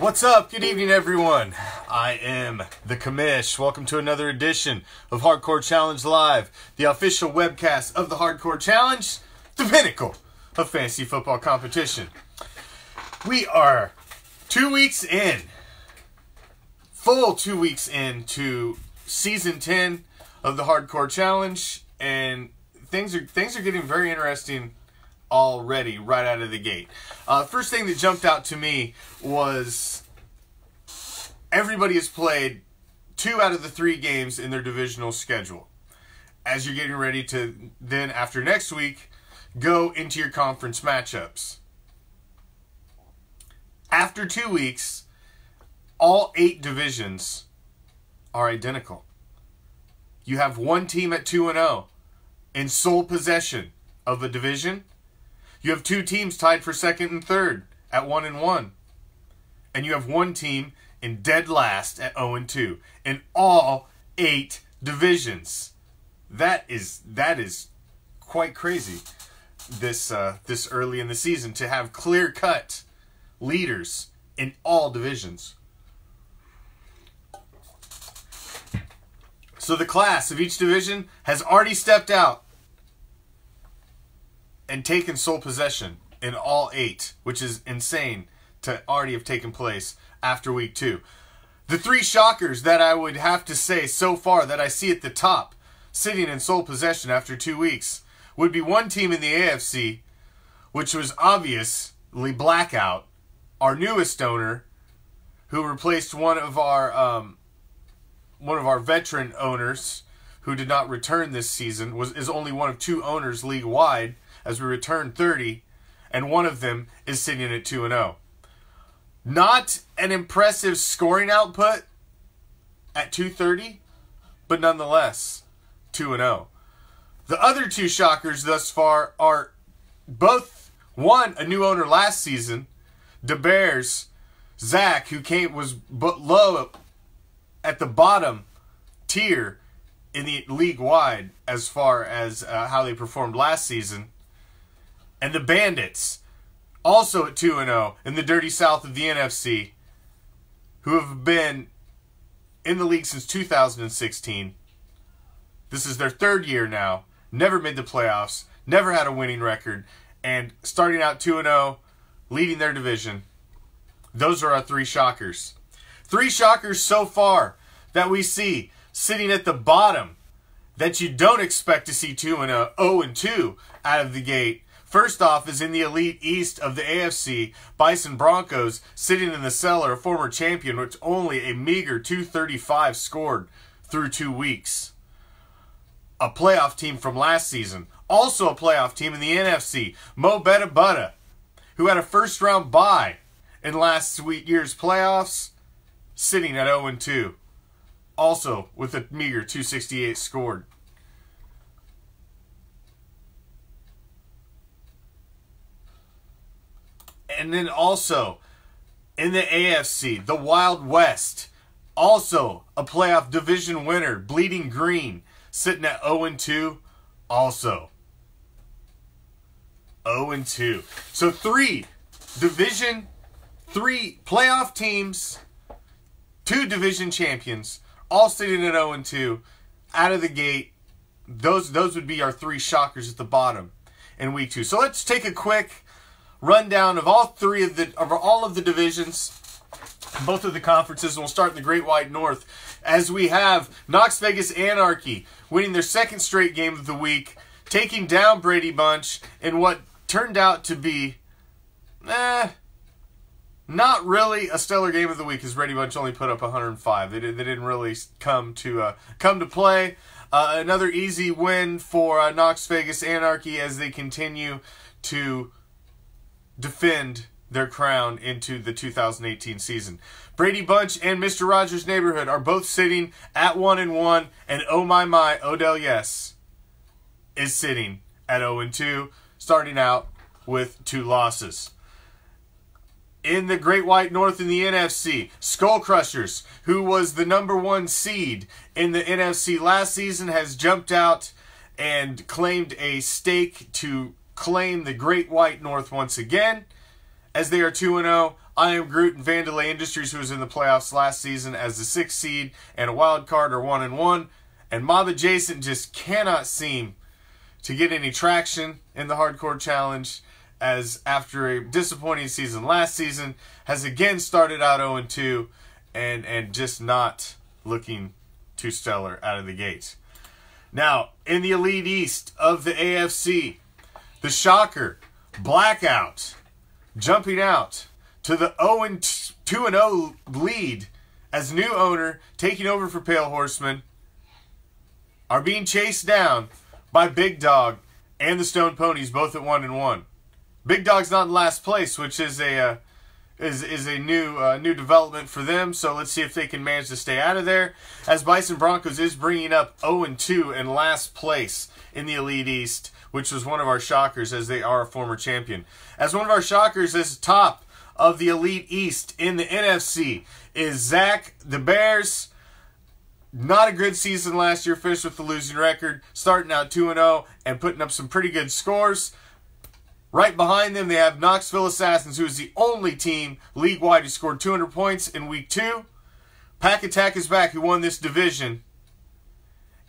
What's up? Good evening, everyone. I am the Commish. Welcome to another edition of Hardcore Challenge Live, the official webcast of the Hardcore Challenge, the pinnacle of fantasy football competition. We are 2 weeks in, full 2 weeks into season 10 of the Hardcore Challenge, and things are getting very interesting already right out of the gate. First thing that jumped out to me was everybody has played 2 out of the 3 games in their divisional schedule. As you're getting ready to then, after next week, go into your conference matchups. After 2 weeks, all 8 divisions are identical. You have one team at 2-0 in sole possession of a division. You have 2 teams tied for second and third at 1-1. And you have one team in dead last at 0-2 in all 8 divisions. That is quite crazy this early in the season to have clear-cut leaders in all divisions. So the class of each division has already stepped out and taken sole possession in all 8, which is insane to already have taken place after week 2. The 3 shockers that I would have to say so far that I see at the top, sitting in sole possession after 2 weeks, would be one team in the AFC, which was obviously Blackout, our newest owner, who replaced one of our veteran owners who did not return this season, is only one of 2 owners league-wide, as we return 30, and one of them is sitting at 2-0. Not an impressive scoring output at 230, but nonetheless, 2-0. The other 2 shockers thus far are both, one, a new owner last season, the Bears, Zach, who was low at the bottom tier in the league-wide as far as how they performed last season, and the Bandits, also at 2-0 in the dirty south of the NFC, who have been in the league since 2016. This is their 3rd year now, never made the playoffs, never had a winning record, and starting out 2-0, leading their division. Those are our 3 shockers. 3 shockers so far that we see sitting at the bottom that you don't expect to see 0-2 out of the gate. First off is in the Elite East of the AFC, Bison Broncos sitting in the cellar, a former champion, which only a meager 235 scored through 2 weeks. A playoff team from last season. Also a playoff team in the NFC, Mo Betta Butta, who had a first-round bye in last year's playoffs, sitting at 0-2. Also with a meager 268 scored. And then also, in the AFC, the Wild West, also a playoff division winner, Bleeding Green, sitting at 0-2, also 0-2. So 3 playoff teams, 2 division champions, all sitting at 0-2, out of the gate. Those would be our 3 shockers at the bottom in week 2. So let's take a quick rundown of all of the divisions, both of the conferences, and we'll start in the Great White North, as we have Knox Vegas Anarchy winning their 2nd straight game of the week, taking down Brady Bunch in what turned out to be not really a stellar game of the week, as Brady Bunch only put up 105. They didn't really come to play. Another easy win for Knox Vegas Anarchy as they continue to defend their crown into the 2018 season. Brady Bunch and Mr. Rogers' Neighborhood are both sitting at 1-1, and oh my, Odell Yes is sitting at 0-2, starting out with 2 losses. In the Great White North in the NFC, Skull Crushers, who was the #1 seed in the NFC last season, has jumped out and claimed a stake to claim the Great White North once again, as they are 2-0. I Am Groot and Vandalay Industries, who was in the playoffs last season as the 6th seed and a wild card, are 1-1. And Mob Adjacent just cannot seem to get any traction in the Hardcore Challenge, as after a disappointing season last season, has again started out 0-2 and just not looking too stellar out of the gate. Now, in the Elite East of the AFC, the Shocker, Blackout, jumping out to the 2-0 lead as new owner, taking over for Pale Horseman, are being chased down by Big Dog and the Stone Ponies, both at 1-1. Big Dog's not in last place, which is a new development for them. So let's see if they can manage to stay out of there. As Bison Broncos is bringing up 0-2 in last place in the Elite East, which was one of our shockers, as they are a former champion. As one of our shockers is top of the Elite East in the NFC is Zach the Bears. Not a good season last year, finished with the losing record, starting out 2-0 and putting up some pretty good scores. Right behind them, they have Knoxville Assassins, who is the only team league-wide who scored 200 points in Week 2. Pack Attack is back, who won this division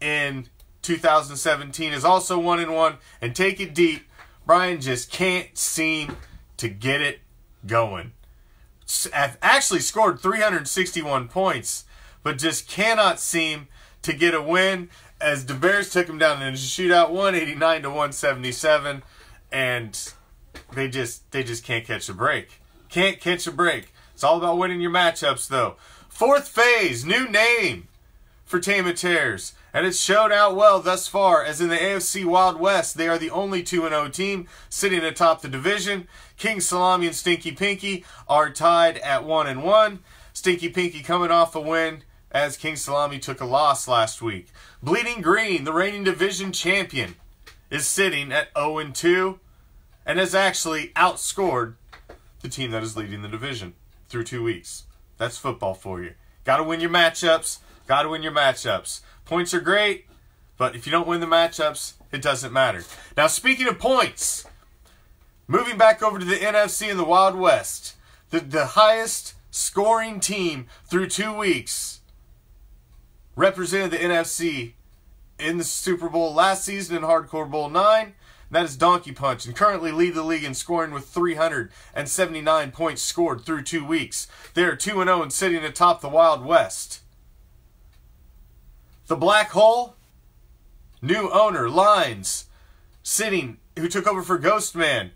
in 2017, is also 1-1. And take it deep, Brian just can't seem to get it going. Actually scored 361 points, but just cannot seem to get a win, as the Bears took him down in a shootout, 189-177. And they just can't catch a break. Can't catch a break. It's all about winning your matchups, though. Fourth phase, new name for Tame It Tears. And it's shown out well thus far, as in the AFC Wild West, they are the only 2-0 team sitting atop the division. King Salami and Stinky Pinky are tied at 1-1. Stinky Pinky coming off a win, as King Salami took a loss last week. Bleeding Green, the reigning division champion, is sitting at 0-2. And has actually outscored the team that is leading the division through 2 weeks. That's football for you. Got to win your matchups. Got to win your matchups. Points are great, but if you don't win the matchups, it doesn't matter. Now, speaking of points, moving back over to the NFC and the Wild West, the highest scoring team through 2 weeks represented the NFC in the Super Bowl last season in Hardcore Bowl 9. That is Donkey Punch, and currently lead the league in scoring with 379 points scored through 2 weeks. They are 2-0 and sitting atop the Wild West. The Black Hole, new owner, Lines, who took over for Ghostman,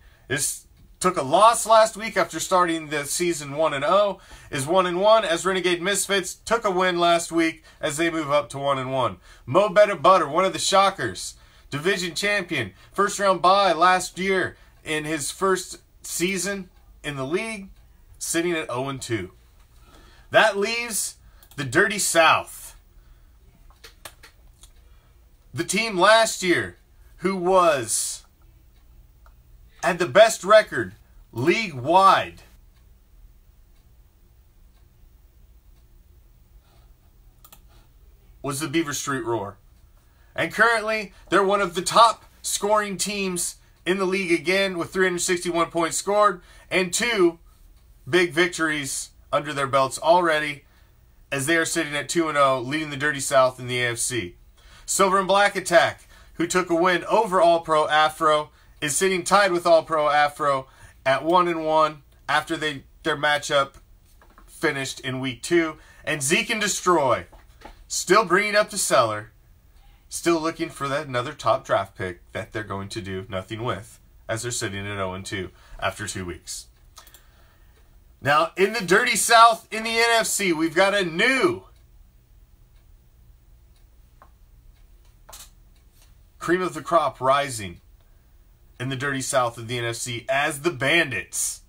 took a loss last week after starting the season 1-0, is 1-1, as Renegade Misfits took a win last week as they move up to 1-1. Mo Better Butter, one of the shockers, division champion, first round bye last year in his first season in the league, sitting at 0-2. That leaves the Dirty South. The team last year who had the best record league-wide was the Beaver Street Roar. And currently, they're one of the top scoring teams in the league again, with 361 points scored and 2 big victories under their belts already, as they are sitting at 2-0, leading the Dirty South in the AFC. Silver and Black Attack, who took a win over All-Pro Afro, is sitting tied with All-Pro Afro at 1-1 after their matchup finished in Week 2. And Zeke and Destroy, still bringing up the cellar, still looking for that another top draft pick that they're going to do nothing with, as they're sitting at 0-2 after 2 weeks. Now, in the Dirty South, in the NFC, we've got a new cream of the crop rising in the Dirty South of the NFC, as the Bandits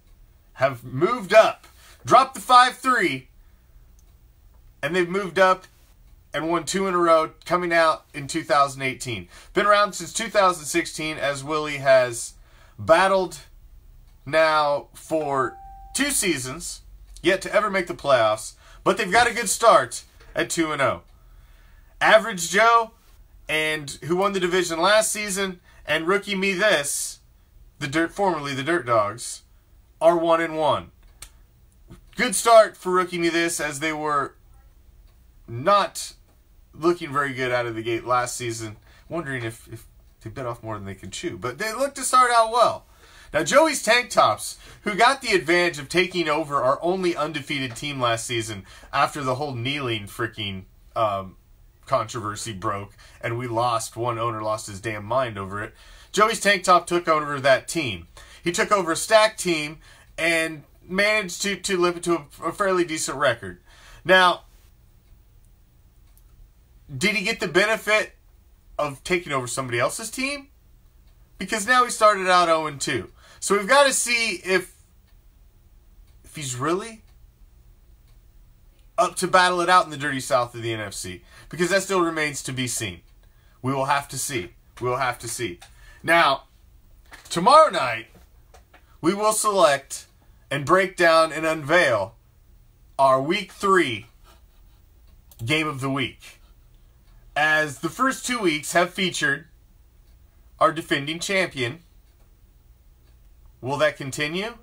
have moved up, dropped the 5-3, and they've moved up and won 2 in a row, coming out in 2018. Been around since 2016, as Willie has battled now for 2 seasons, yet to ever make the playoffs, but they've got a good start at 2-0. Average Joe, and who won the division last season, and Rookie Me This, formerly the Dirt Dogs, are 1-1. Good start for Rookie Me This, as they were not looking very good out of the gate last season. Wondering if they bit off more than they can chew. But they look to start out well. Now, Joey's Tank Tops, who got the advantage of taking over our only undefeated team last season after the whole kneeling freaking controversy broke, and we lost. One owner lost his damn mind over it. Joey's Tank Top took over that team. He took over a stacked team and managed to live it to a fairly decent record. Now, did he get the benefit of taking over somebody else's team? Because now he started out 0-2. So we've got to see if he's really up to battle it out in the dirty south of the NFC. Because that still remains to be seen. We will have to see. We will have to see. Now, tomorrow night, we will select and break down and unveil our Week 3 Game of the Week. As the first 2 weeks have featured our defending champion. Will that continue?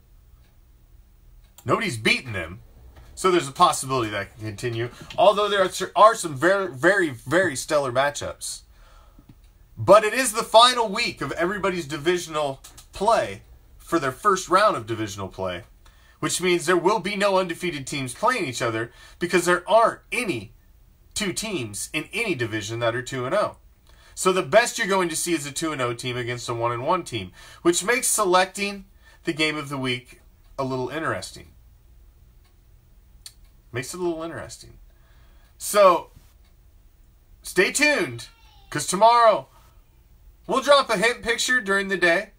Nobody's beaten them, so there's a possibility that can continue. Although there are some very, very, very stellar matchups. But it is the final week of everybody's divisional play for their first round of divisional play, which means there will be no undefeated teams playing each other because there aren't any two teams in any division that are 2-0. So the best you're going to see is a 2-0 team against a 1-1 team, which makes selecting the game of the week a little interesting. Makes it a little interesting. So, stay tuned, because tomorrow we'll drop a hint picture during the day,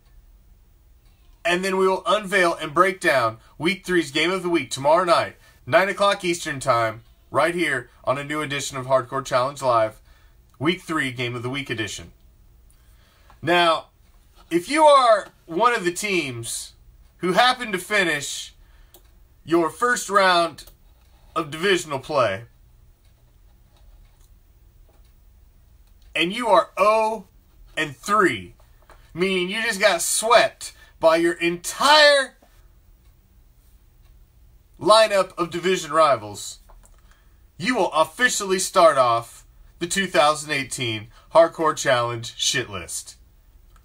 and then we will unveil and break down Week 3's Game of the Week tomorrow night, 9 o'clock Eastern Time, right here on a new edition of Hardcore Challenge Live, Week 3 Game of the Week edition. Now, if you are one of the teams who happen to finish your first round of divisional play, and you are 0-3, meaning you just got swept by your entire lineup of division rivals, you will officially start off the 2018 Hardcore Challenge shit list.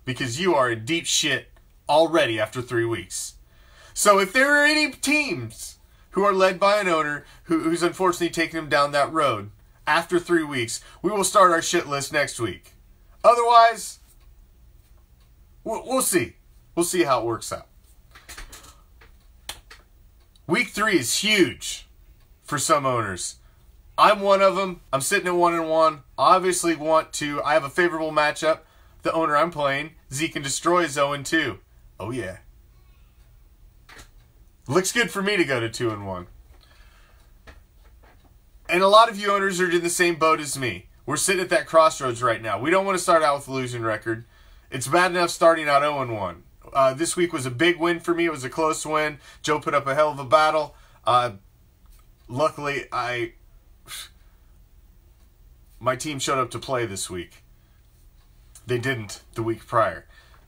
Because you are in deep shit already after 3 weeks. So if there are any teams who are led by an owner who's unfortunately taking them down that road after 3 weeks, we will start our shit list next week. Otherwise, we'll see. We'll see how it works out. Week 3 is huge for some owners. I'm one of them. I'm sitting at 1-1. Obviously I have a favorable matchup. The owner I'm playing, Zeke and Destroy, is 0-2. Oh yeah. Looks good for me to go to 2-1. And a lot of you owners are in the same boat as me. We're sitting at that crossroads right now. We don't want to start out with a losing record. It's bad enough starting out 0-1. This week was a big win for me. It was a close win. Joe put up a hell of a battle. Luckily, my team showed up to play this week. They didn't the week prior.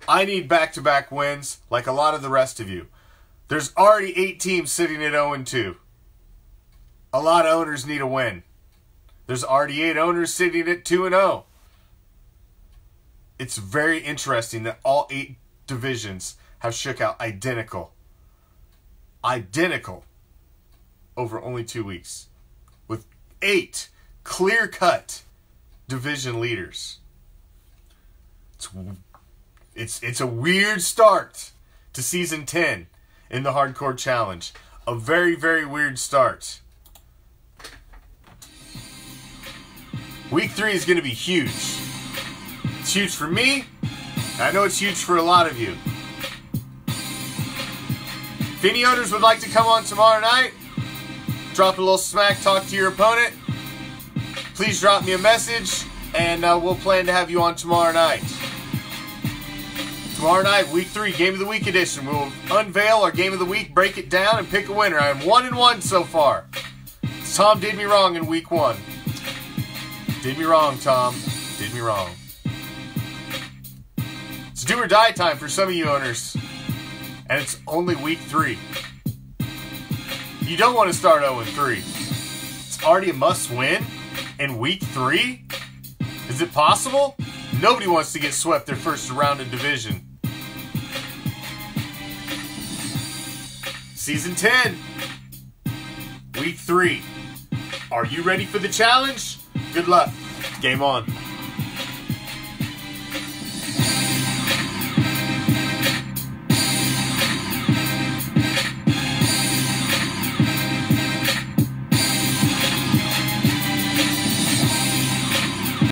I need back-to-back wins like a lot of the rest of you. There's already 8 teams sitting at 0-2. A lot of owners need a win. There's already 8 owners sitting at 2-0. It's very interesting that all 8 divisions have shook out identical. Identical over only 2 weeks. With 8 clear-cut division leaders. It's a weird start to Season 10 in the Hardcore Challenge. A very, very weird start. Week 3 is going to be huge. It's huge for me. I know it's huge for a lot of you. If any owners would like to come on tomorrow night, drop a little smack talk to your opponent, please drop me a message, and we'll plan to have you on tomorrow night. Tomorrow night, Week 3, Game of the Week edition. We'll unveil our Game of the Week, break it down, and pick a winner. I'm 1-1 so far. Tom did me wrong in Week 1. Did me wrong, Tom. Did me wrong. It's do or die time for some of you owners. And it's only Week 3. You don't want to start 0-3. It's already a must-win in Week 3? Is it possible? Nobody wants to get swept their first round in division. Season 10, Week 3. Are you ready for the challenge? Good luck. Game on.